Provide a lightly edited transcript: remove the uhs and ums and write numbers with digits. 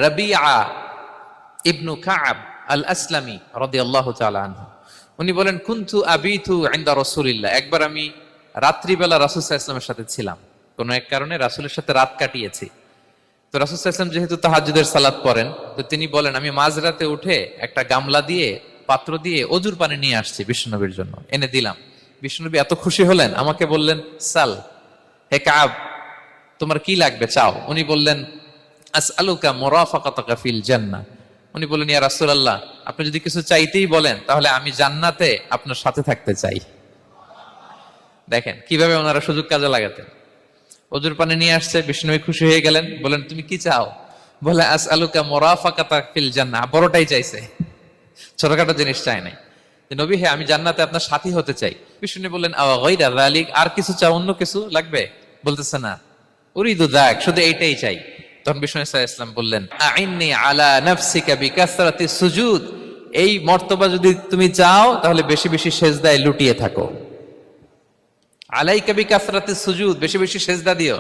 রাবিআ ইবনু কাআব আল আসলামি রাদিয়াল্লাহু তাআলা আনহু, উনি বলেন কুনতু আবিতু ইনদা রাসূলিল্লাহ, একবার আমি রাত্রিবেলা রাসূল সাল্লাল্লাহু আলাইহি ওয়াসাল্লামের সাথে ছিলাম, কোন এক কারণে রাসূলের সাথে রাত কাটিয়েছি। তো রাসূল সাল্লাল্লাহু আলাইহি ওয়াসাল্লাম যেহেতু তাহাজ্জুদের সালাত পড়েন, তো তিনি বলেন আমি মাঝরাতে উঠে একটা গামলা দিয়ে পাত্র দিয়ে অজুর পানি নিয়ে আসছি বিশ্বনবীর জন্য, এনে দিলাম। বিশ্বনবী এত খুশি হলেন, আমাকে বললেন সাল, হে কাব তোমার কি লাগবে চাও। উনি বললেন আসআলুকা মুরাফাকাতাকা ফিল জান্নাহ, উনি বললেন ইয়া রাসূলুল্লাহ আপনি যদি কিছু চাইতেই বলেন তাহলে আমি জান্নাতে আপনার সাথে থাকতে চাই। দেখেন কিভাবে ওনারা সুযোগ কাজে লাগাতেন। অজুর পানি নিয়ে আসছে, বিষ্ণুবী খুশি হয়ে গেলেন, বলেন তুমি কি চাও? বলে আসআলুকা মুরাফাকাতাকা ফিল জান্নাহ, বড়টাই চাইছে, ছোটখাটো জিনিস চাই নাই। যে নবী হে আমি জান্নাতে আপনার সাথী হতে চাই। বিষ্ণু বললেন আওয়া গায়রা যালিক, আর কিছু চাও, অন্য কিছু লাগবে? বলতেছে না, উরিদু যাক, শুধু এইটাই চাই। তখন বিষ্ণু সাল্লাল্লাহু আলাইহি ওয়াসাল্লাম বললেন আইন্নি আলা নাফসিকা বিকাসরাতি সুজুদ, এই মর্তবা যদি তুমি চাও তাহলে বেশি বেশি সেজদায় লুটিয়ে থাকো। আলাইকা বিকাসরাতি সুজুদ, বেশি বেশি সেজদা দিও।